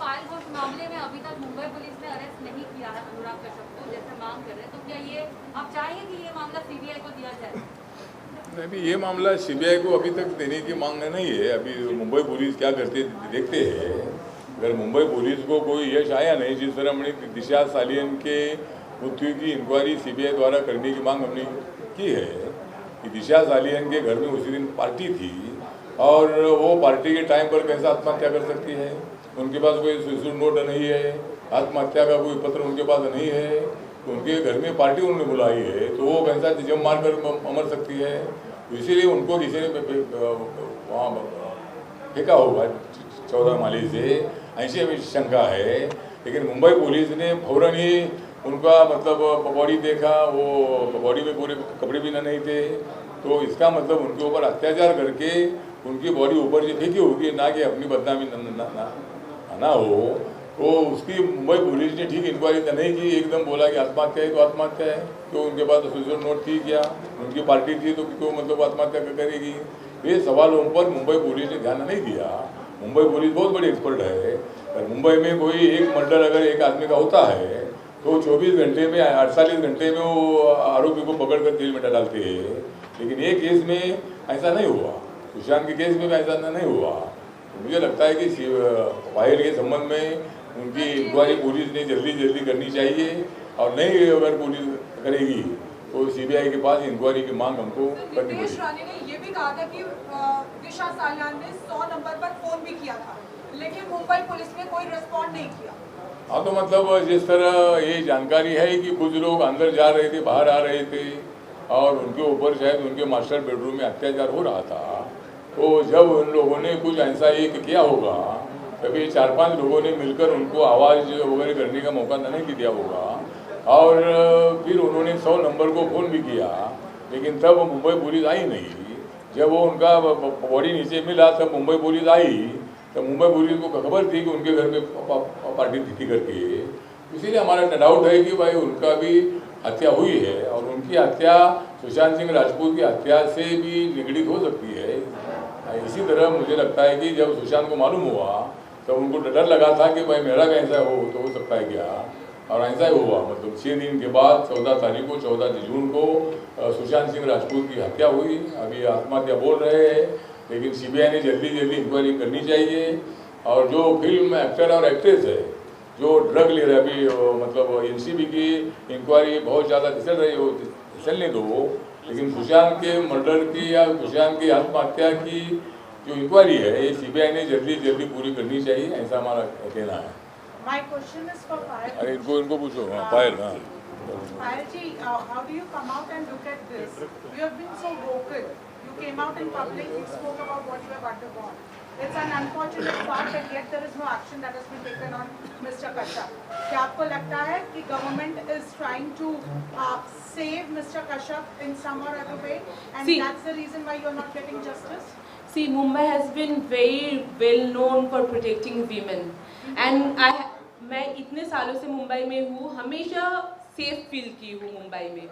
पायल घोष मामले में अभी तक मुंबई पुलिस ने अरेस्ट नहीं किया है अनुराग कश्यप को, जैसे मांग कर रहे हैं, तो क्या ये आप चाहेंगे कि ये मामला सीबीआई को दिया जाए? नहीं, अभी ये मामला सीबीआई को अभी तक देने की मांग नहीं है। अभी मुंबई पुलिस क्या करती है देखते हैं। अगर मुंबई पुलिस को कोई यश आया नहीं, जिस तरह हमने दिशा सालियन के मृत्यु की इंक्वायरी सीबीआई द्वारा करने की मांग हमने की है कि दिशा सालियन के घर में उसी दिन पार्टी थी और वो पार्टी के टाइम पर कैसे आत्महत्या कर सकती है। उनके पास कोई सुसाइड नोट नहीं है, आत्महत्या का कोई पत्र उनके पास नहीं है, तो उनके घर में पार्टी उन्होंने बुलाई है, तो वो कैसा जम मार कर मर सकती है। तो इसीलिए उनको किसी ने वहाँ फेंका होगा 14 माले से, ऐसी हमें शंका है। लेकिन मुंबई पुलिस ने फौरन ही उनका मतलब बॉडी देखा, वो बॉडी में पूरे कपड़े भी नहीं थे, तो इसका मतलब उनके ऊपर अत्याचार करके उनकी बॉडी ऊपर से फेंकी होगी, ना कि अपनी बदनामी ना हो। तो उसकी मुंबई पुलिस ने ठीक इंक्वायरी तो नहीं की, एकदम बोला कि आत्महत्या है तो आत्महत्या है, तो उनके पास सुसाइड नोट थी क्या, उनकी पार्टी थी तो क्यों मतलब आत्महत्या करेगी। ये सवालों पर मुंबई पुलिस ने ध्यान नहीं दिया। मुंबई पुलिस बहुत बड़ी एक्सपर्ट है। और मुंबई में कोई एक मर्डर अगर एक आदमी का होता है तो 24 घंटे में 48 घंटे में वो आरोपी को पकड़ कर जेल में डालते हैं। लेकिन ये केस में ऐसा नहीं हुआ, सुशांत के केस में भी ऐसा नहीं हुआ। तो मुझे लगता है कि पायल के संबंध में उनकी इंक्वायरी पुलिस ने जल्दी करनी चाहिए, और नहीं अगर पुलिस करेगी तो सीबीआई के पास इंक्वायरी की मांग हमको करनी पड़ेगी। नितेश राणे ने ये भी कहा था कि दिशा सालियान ने 100 नंबर पर फोन भी किया था, लेकिन मुंबई पुलिस ने कोई रिस्पॉन्ड नहीं किया। हाँ, तो मतलब जिस तरह ये जानकारी है कि कुछ लोग अंदर जा रहे थे, बाहर आ रहे थे, और उनके ऊपर शायद उनके मास्टर बेडरूम में अत्याचार हो रहा था, तो जब उन लोगों ने कुछ ऐसा एक किया होगा, तभी 4-5 लोगों ने मिलकर उनको आवाज़ वगैरह करने का मौका नहीं दिया होगा, और फिर उन्होंने 100 नंबर को फ़ोन भी किया। लेकिन तब मुंबई पुलिस आई नहीं। जब वो उनका बॉडी नीचे मिला तब मुंबई पुलिस आई, तो मुंबई पुलिस को खबर थी कि उनके घर में पार्टी थी करके। इसीलिए हमारा डाउट है कि भाई उनका भी हत्या हुई है, और उनकी हत्या सुशांत सिंह राजपूत की हत्या से भी निगड़ित हो सकती है। इसी तरह मुझे लगता है कि जब सुशांत को मालूम हुआ तो उनको डर लगा था कि भाई मेरा कैसा हो सकता है क्या, और ऐसा ही हुआ। मतलब 6 दिन के बाद 14 जून को सुशांत सिंह राजपूत की हत्या हुई। अभी आत्महत्या बोल रहे हैं, लेकिन सीबीआई ने जल्दी इंक्वायरी करनी चाहिए। और जो फिल्म एक्टर और एक्ट्रेस है जो ड्रग ले रहे, अभी मतलब एनसीबी की इंक्वायरी बहुत ज़्यादा चल रही हो, चलने दो, लेकिन सुशांत के मर्डर की या सुशांत की आत्महत्या की जो इंक्वायरी है ये सीबीआई ने जल्दी पूरी करनी चाहिए, ऐसा हमारा कहना है। My question is for Payal. अरे इनको पूछो। हाँ, पायल। हाँ, Payal ji, how do you come out and look at this? You have been so vocal. You came out in public, you spoke about what you have undergone. It's an unfortunate fact that yet there is no action that has been taken on Mr. Kashyap. क्या आपको लगता है कि government is trying to save Mr. Kashyap in some or other way, and that's the reason why you are not getting justice? See, Mumbai has been very well known for protecting women, and मैं इतने सालों से मुंबई में हूँ, हमेशा safe feel की हूँ मुंबई में।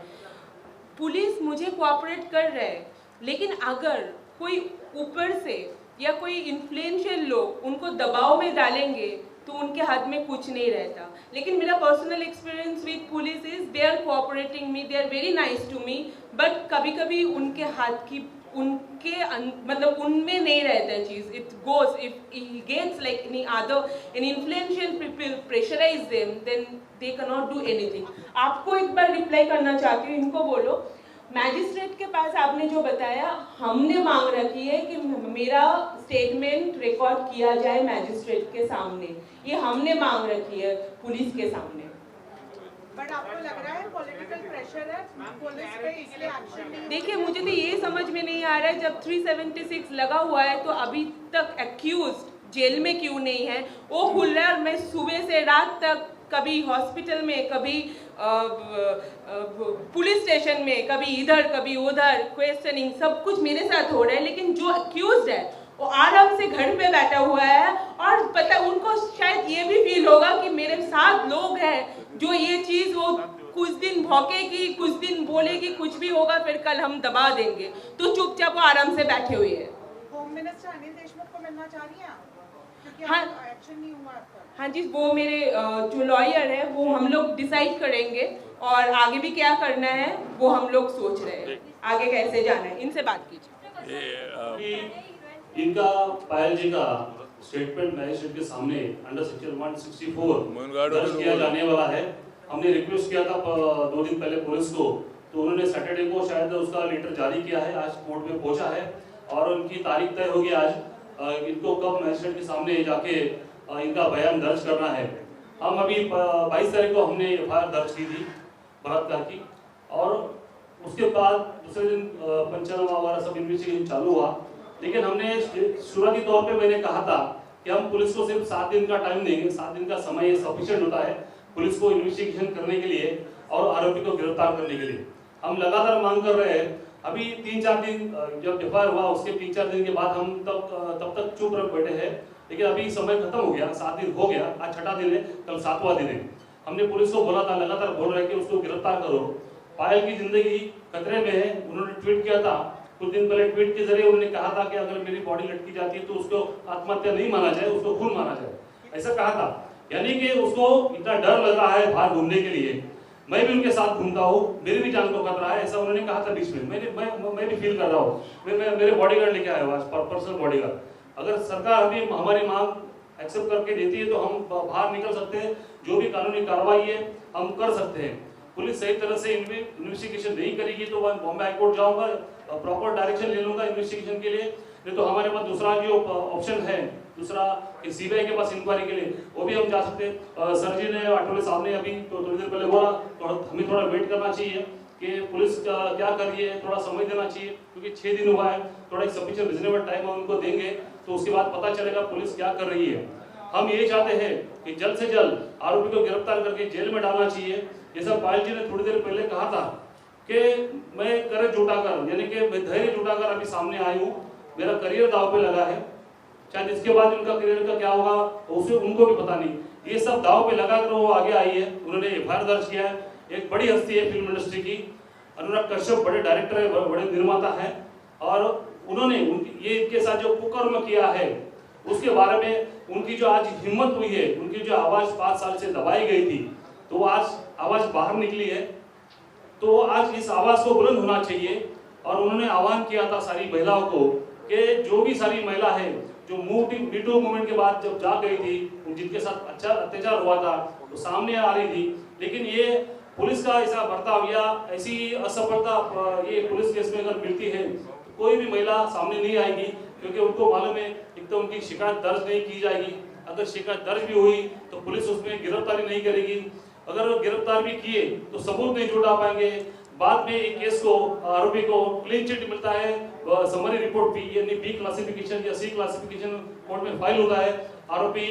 पुलिस मुझे कोऑपरेट कर रहा है, लेकिन अगर कोई ऊपर से या कोई इन्फ्लुएंशियल लोग उनको दबाव में डालेंगे तो उनके हाथ में कुछ नहीं रहता। लेकिन मेरा personal experience with police is they are cooperating me, they are very nice to me, but कभी कभी उनके हाथ की उनके मतलब उनमें नहीं रहता है चीज़। It goes if he gets like any other an influential people pressurise them, then they can not do anything. आपको एक बार रिप्लाई करना चाहती हूँ, इनको बोलो मैजिस्ट्रेट के पास आपने जो बताया, हमने मांग रखी है कि मेरा स्टेटमेंट रिकॉर्ड किया जाए मैजिस्ट्रेट के सामने, ये हमने मांग रखी है पुलिस के सामने। बट आपको लग रहा है पॉलिटिकल प्रेशर है पुलिस पे, इसलिए एक्शन नहीं? देखिए, मुझे तो ये समझ में नहीं आ रहा है, जब 376 लगा हुआ है तो अभी तक एक्यूज्ड जेल में क्यों नहीं है? वो खुल रहा है और मैं सुबह से रात तक कभी हॉस्पिटल में, कभी पुलिस स्टेशन में, कभी इधर कभी उधर क्वेश्चनिंग, सब कुछ मेरे साथ हो रहा है। लेकिन जो एक्यूज्ड है वो आराम से घर पे बैठा हुआ है, और पता उनको शायद ये भी फील होगा कि मेरे साथ लोग हैं जो ये चीज़ वो कुछ दिन भौंकेगी, कुछ दिन बोलेगी, कुछ भी होगा, फिर कल हम दबा देंगे, तो चुपचाप वो आराम से बैठे हुए हैं। होम मिनिस्टर अनिल देशमुख को मिलना चाह रही हैं आप? कि हाँ। एक्शन नहीं हुआ आपका? हाँ जी, वो मेरे जो लॉयर है वो हम लोग डिसाइड करेंगे और आगे भी क्या करना है वो हम लोग सोच रहे हैं, आगे कैसे जाना है, इनसे बात कीजिए। इनका पायल जी का स्टेटमेंट मैजिस्ट्रेट के सामने अंडर सेक्शन 164 दर्ज किया जाने वाला है। हमने रिक्वेस्ट किया था 2 दिन पहले पुलिस को, तो उन्होंने सैटरडे को शायद उसका लेटर जारी किया है, आज कोर्ट में पहुंचा है और उनकी तारीख तय होगी आज। इनको कब मैजिस्ट्रेट के सामने जाके इनका बयान दर्ज करना है। हम अभी 22 तारीख को हमने एफआईआर दर्ज की थी बलात्कार की, और उसके बाद दूसरे दिन पंचनामा वगैरह सब इन्वेस्टिगेशन चालू हुआ। लेकिन हमने शुरुआती तौर पे मैंने कहा था कि हम पुलिस को सिर्फ 7 दिन का टाइम देंगे, 7 दिन का समय सफिशिएंट होता है पुलिस को इन्वेस्टिगेशन करने के लिए और आरोपी को गिरफ्तार करने के लिए। हम लगातार मांग कर रहे हैं। अभी 3-4 दिन जब एफआईआर हुआ उसके 3-4 दिन के बाद हम तब तक चुप रह बैठे हैं, लेकिन अभी समय खत्म हो गया, 7 दिन हो गया, आज 6वां दिन है, कल 7वां दिन है। हमने पुलिस को बोला था, लगातार बोल रहे हैं कि उसको गिरफ्तार करो, पायल की जिंदगी खतरे में है। उन्होंने ट्वीट किया था कुछ दिन पहले, ट्वीट के जरिए उन्होंने कहा था कि अगर मेरी बॉडी लटकी जाती है तो उसको आत्महत्या नहीं माना जाए, उसको खून माना जाए, ऐसा कहा था। यानी कि उसको इतना डर लग रहा है बाहर घूमने के लिए। मैं भी उनके साथ घूमता हूँ, मेरी भी जान को खतरा है, ऐसा उन्होंने कहा था बीच में। मैं भी फील कर रहा हूँ, मैं मेरे बॉडीगार्ड लेके आया हूँ आज, पर्सनल बॉडीगार्ड। अगर सरकार अभी हमारी मांग एक्सेप्ट करके देती है तो हम बाहर निकल सकते हैं, जो भी कानूनी कार्रवाई है हम कर सकते हैं। पुलिस सही तरह से इन्वेस्टिगेशन नहीं करेगी तो मैं बॉम्बे हाईकोर्ट जाऊंगा, प्रॉपर डायरेक्शन ले लूंगा इन्वेस्टिगेशन के लिए। नहीं तो हमारे पास दूसरा जो ऑप्शन है, दूसरा सीबीआई के पास इंक्वायरी के लिए, वो भी हम जा सकते हैं। सर जी ने, आठवले साहब ने अभी थोड़ी देर पहले बोला, तो हमें थोड़ा वेट करना चाहिए कि पुलिस क्या कर रही है, थोड़ा समय देना चाहिए, क्योंकि 6 दिन हुआ है, थोड़ा एक सफिशिएंट रिजनेबल टाइम हम उनको देंगे तो उसके बाद पता चलेगा पुलिस क्या कर रही है। हम ये चाहते हैं कि जल्द से जल्द आरोपी को गिरफ्तार करके जेल में डालना चाहिए। जैसा पायल जी ने थोड़ी देर पहले कहा था कि मैं करें जुटाकर, यानी कि मैं धैर्य जुटाकर अभी सामने आई हूँ, मेरा करियर दांव पे लगा है, शायद इसके बाद उनका करियर का क्या होगा उसे उनको भी पता नहीं। ये सब दांव पे लगाकर वो आगे आई है, उन्होंने एफआईआर दर्ज किया है। एक बड़ी हस्ती है फिल्म इंडस्ट्री की, अनुराग कश्यप बड़े डायरेक्टर है, बड़े निर्माता है, और उन्होंने ये इनके साथ जो कुकर्म किया है उसके बारे में उनकी जो आज हिम्मत हुई है, उनकी जो आवाज 5 साल से दबाई गई थी, तो आज आवाज बाहर निकली है। तो आज इस आवाज को बुलंद होना चाहिए। और उन्होंने आह्वान किया था सारी महिलाओं को कि जो भी सारी महिला है जो मीटू मूवमेंट के बाद जब जा गई थी, जिनके साथ अच्छा अत्याचार हुआ था, तो सामने आ रही थी, लेकिन ये पुलिस का ऐसा बर्ताव या ऐसी असफलता ये पुलिस केस में अगर मिलती है तो कोई भी महिला सामने नहीं आएगी, क्योंकि उनको मालूम है एक तो उनकी शिकायत दर्ज नहीं की जाएगी, अगर शिकायत दर्ज भी हुई तो पुलिस उसमें गिरफ्तारी नहीं करेगी, अगर वो गिरफ्तार भी किए तो सबूत नहीं जुटा पाएंगे। बाद में एक केस को आरोपी को क्लीन चिट मिलता है, समरी रिपोर्ट बी यानी बी क्लासिफिकेशन या सी क्लासिफिकेशन कोर्ट में फाइल होता है, आरोपी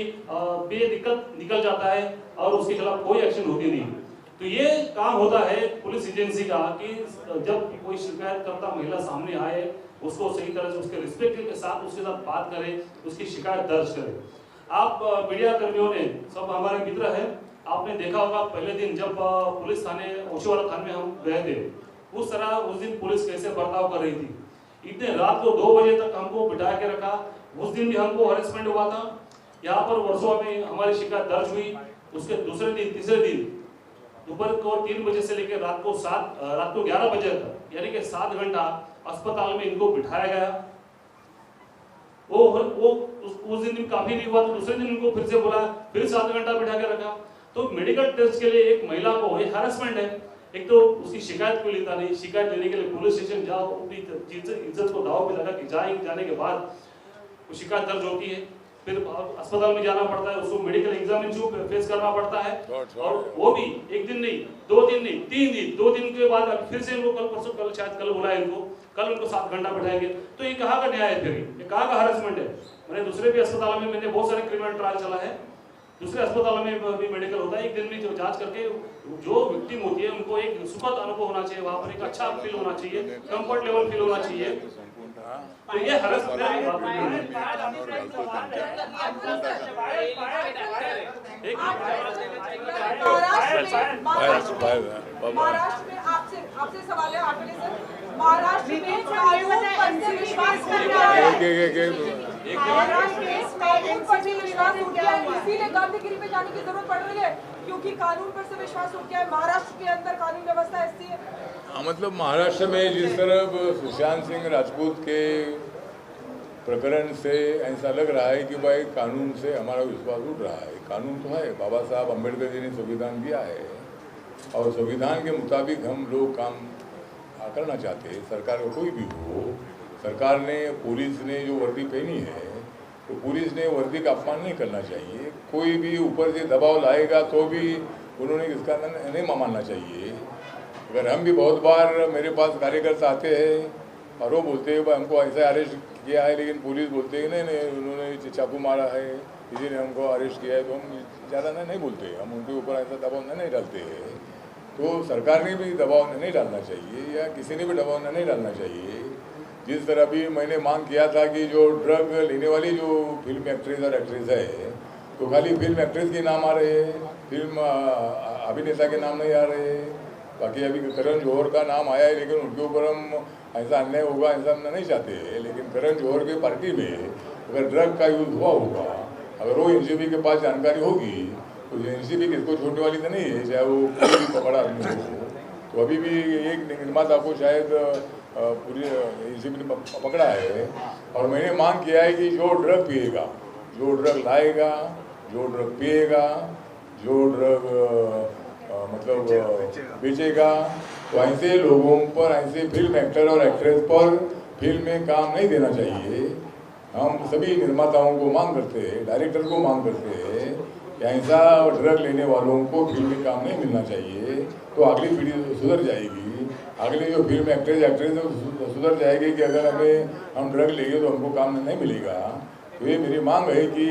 बेदिक्कत निकल जाता है और उसके खिलाफ कोई एक्शन होती नहीं। तो ये काम होता है पुलिस एजेंसी का कि जब कोई शिकायत करता महिला सामने आए उसको सही तरह से उसके रिस्पेक्ट के साथ उसके साथ बात करें, उसकी शिकायत दर्ज करें। आप मीडिया कर्मियों ने सब हमारे मित्र हैं, आपने देखा होगा पहले दिन जब पुलिस थाने ओशीवाला थाने में हम गए थे, उस तरह उस दिन पुलिस कैसे बर्ताव कर रही थी। इतने रात को 2 बजे तक हमको बिठा के रखा, उस दिन भी हमको हरेसमेंट हुआ था। यहाँ पर वर्सोवा में हमारी शिकायत दर्ज हुई, उसके दूसरे दिन तीसरे दिन दोपहर को 3 बजे से लेकर रात को 11 बजे तक, यानी कि 7 घंटा अस्पताल में इनको बिठाया गया। वो उस दिन काफी नहीं हुआ तो दूसरे दिन उनको फिर से बुलाया, फिर 7 घंटा बिठा के रखा। तो मेडिकल टेस्ट के लिए एक महिला को ये हैरेसमेंट है। एक तो उसकी शिकायत कोई लेता नहीं, शिकायत लेने के लिए पुलिस स्टेशन जाओ, अपनी इज्जत को दांव पे लगा के जाने के बाद वो शिकायत दर्ज होती है, फिर अस्पताल में जाना पड़ता है, उसको मेडिकल एग्जामिनेशन फेस करना पड़ता है, और वो भी 1 दिन नहीं, 2 दिन नहीं, 3 दिन, 2 दिन के बाद फिर से इनको कल बुलाया इनको, कल उनको 7 घंटा बैठाएंगे। तो ये कहाँ का न्याय है, फिर ये कहाँ का हरेसमेंट है। मैंने दूसरे भी अस्पताल में मैंने बहुत सारे क्रिमिनल ट्रायल चला है, दूसरे अस्पताल में भी मेडिकल होता है, 1 दिन में जो जांच करके जो विक्टिम होती है उनको एक सुखद अनुभव होना चाहिए, वहाँ पर एक अच्छा फील होना चाहिए, कंफर्ट लेवल फील होना चाहिए। तो ये हरेसमेंट महाराष्ट्र में आपसे आपसे सवाल है आठवले सर, महाराष्ट्र में कानून पर से विश्वास कर रहा है, महाराष्ट्र में कानून पर से विश्वास उठ गया है, इसीलिए गांधीगिरी में जाने की जरूरत पड़ रही है क्योंकि कानून पर से विश्वास उठ गया है। महाराष्ट्र के अंदर कानून व्यवस्था ऐसी है। हाँ, मतलब महाराष्ट्र में जिस तरह सुशांत सिंह राजपूत के प्रकरण से ऐसा लग रहा है कि भाई कानून से हमारा विश्वास उठ रहा है। कानून तो है, बाबा साहब अम्बेडकर जी ने संविधान दिया है और संविधान के मुताबिक हम लोग काम करना चाहते हैं। सरकार का कोई भी हो, सरकार ने, पुलिस ने जो वर्दी पहनी है तो पुलिस ने वर्दी का अपमान नहीं करना चाहिए। कोई भी ऊपर से दबाव लाएगा तो भी उन्होंने इसका नहीं मानना चाहिए। अगर हम भी बहुत बार, मेरे पास कार्यकर्ता आते हैं और वो बोलते हैं भाई हमको ऐसा अरेस्ट किया है, लेकिन पुलिस बोलते हैं नहीं उन्होंने चाकू मारा है किसी ने हमको अरेस्ट किया है, तो हम ज़्यादा नहीं बोलते, हम उनके ऊपर ऐसा दबाव नहीं डालते हैं। तो सरकार ने भी दबाव नहीं डालना चाहिए या किसी ने भी दबाव नहीं डालना चाहिए। जिस तरह भी मैंने मांग किया था कि जो ड्रग लेने वाली जो फिल्म एक्ट्रेस और एक्ट्रेस है तो खाली फिल्म एक्ट्रेस के नाम आ रहे हैं, फिल्म अभिनेता के नाम नहीं आ रहे हैं। बाकी अभी करण जौहर का नाम आया है, लेकिन उनके ऊपर हम ऐसा अन्याय होगा ऐसा हम नहीं चाहते हैं। लेकिन करण जौहर के पार्टी में अगर ड्रग का यूज़ हुआ होगा, अगर वो एनसीबी के पास जानकारी होगी तो एनसीबी किसको छोड़ने वाली तो नहीं है, चाहे वो कोई भी पकड़ा आदमी हो। तो अभी भी एक निर्माता को शायद पूरी एनसीबी ने पकड़ा है और मैंने मांग किया है कि जो ड्रग पिएगा, जो ड्रग लाएगा, जो ड्रग पिएगा, जो ड्रग मतलब बेचेगा, तो ऐसे लोगों पर, ऐसे फिल्म एक्टर और एक्ट्रेस पर फिल्म में काम नहीं देना चाहिए। हम सभी निर्माताओं को मांग करते हैं, डायरेक्टर को मांग करते हैं कि ऐसा ड्रग लेने वालों को फिल्म में काम नहीं मिलना चाहिए। तो अगली पीढ़ी सुधर जाएगी, अगली जो फिल्म एक्ट्रेस सुधर जाएगी कि अगर हम ड्रग लेंगे तो हमको काम नहीं मिलेगा। तो ये मेरी मांग है कि,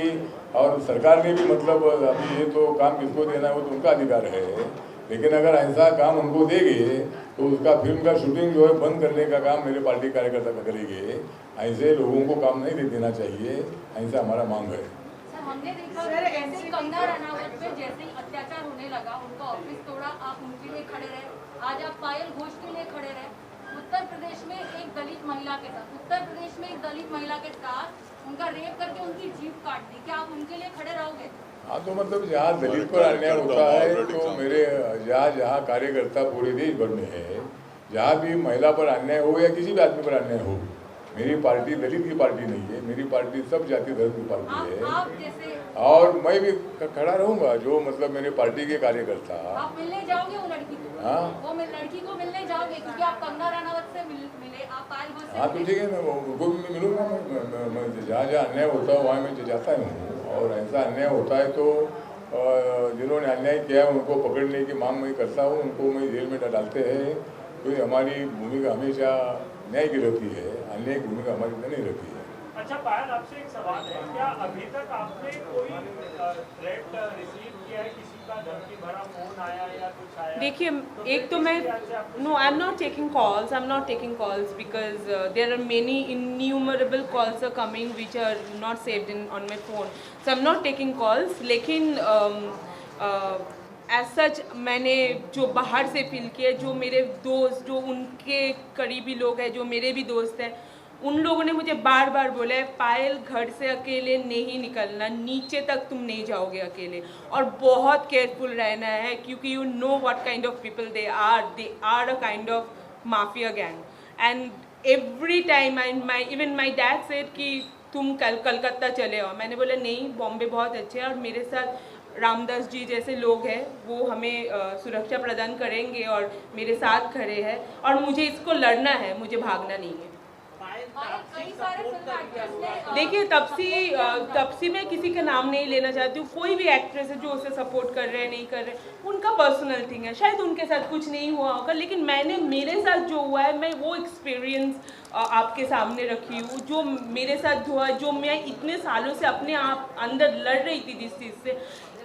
और सरकार ने भी मतलब अभी ये तो काम किसको देना है वो तो उनका अधिकार है, लेकिन अगर ऐसा काम उनको देंगे तो उसका फिल्म का शूटिंग जो है बंद करने का काम मेरे पार्टी कार्यकर्ता का करेंगे। ऐसे लोगों को काम नहीं देना चाहिए, ऐसा हमारा मांग है। सर हमने देखा जैसे कंगना रनावत पे जैसे ही अत्याचार होने लगा, उनका ऑफिस तोड़ा, आप उनके लिए खड़े रहे। आज आप पायल घोष के लिए खड़े रहे। उत्तर प्रदेश में एक दलित महिला के साथ उनका रेप करके उनकी जीभ काट दी, क्या आप उनके लिए खड़े रहोगे? हाँ, तो मतलब जहाँ दलित पर अन्याय होता है तो मेरे जहाँ कार्यकर्ता पूरे देश भर में है, जहाँ भी महिला पर अन्याय हो या किसी भी आदमी पर अन्याय हो, मेरी पार्टी दलित की पार्टी नहीं है, मेरी पार्टी सब जाति धर्म की पार्टी है। और मैं भी खड़ा रहूँगा, जो मतलब मेरे पार्टी के कार्यकर्ता। आप मिलने जाओगे वो लड़की को? हाँ, वो लड़की को मिलने जाओगे क्योंकि आप कंगना रनावत से मिले, आप पायल घोष से। हाँ, तो ठीक है, मैं उनको भी मिलूंगा। मैं जहाँ जहाँ अन्याय होता है वहाँ मैं जाता हूँ, और ऐसा अन्याय होता है तो जिन्होंने अन्याय किया है उनको पकड़ने की मांग मैं करता हूँ, उनको मैं जेल में डालते हैं। तो हमारी भूमिका हमेशा न्याय की रहती है, अन्याय की भूमिका हमारी नहीं रहती है। अच्छा पायल, आपसे एक सवाल है, क्या अभी तक आपने कोई थ्रेट रिसीव किया है, किसी का धमकी भरा फोन आया या कुछ आया? देखिए, एक तो मैं no, I am not taking calls because there are many innumerable calls are coming which are not saved in on my phone, so I am not taking calls. लेकिन एज सच मैंने जो बाहर से फील किया, जो मेरे दोस्त, जो उनके करीबी लोग हैं, जो मेरे भी दोस्त हैं, उन लोगों ने मुझे बार बार बोला है पायल घर से अकेले नहीं निकलना, नीचे तक तुम नहीं जाओगे अकेले, और बहुत केयरफुल रहना है क्योंकि you know what kind of people they are a kind of mafia gang. And every time even my dad said कि तुम कलकत्ता चले आओ। मैंने बोला नहीं, बॉम्बे बहुत अच्छे है और मेरे साथ रामदास जी जैसे लोग हैं, वो हमें सुरक्षा प्रदान करेंगे और मेरे साथ खड़े हैं, और मुझे इसको लड़ना है, मुझे भागना नहीं है। देखिए, तपसी मैं किसी का नाम नहीं लेना चाहती हूँ, कोई भी एक्ट्रेस है जो उसे सपोर्ट कर रहे हैं नहीं कर रहे, उनका पर्सनल थिंग है, शायद उनके साथ कुछ नहीं हुआ होगा, लेकिन मेरे साथ जो हुआ है मैं वो एक्सपीरियंस आपके सामने रखी हूँ। जो मेरे साथ हुआ, जो मैं इतने सालों से अपने आप अंदर लड़ रही थी जिस चीज़ से,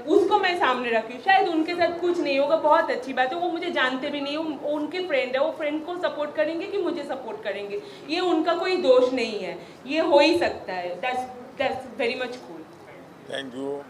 उसको मैं सामने रखी हूँ। शायद उनके साथ कुछ नहीं होगा, बहुत अच्छी बात है, वो मुझे जानते भी नहीं, वो उनके फ्रेंड है, वो फ्रेंड को सपोर्ट करेंगे कि मुझे सपोर्ट करेंगे, ये उनका कोई दोष नहीं है, ये हो ही सकता है। That's very much cool. Thank you.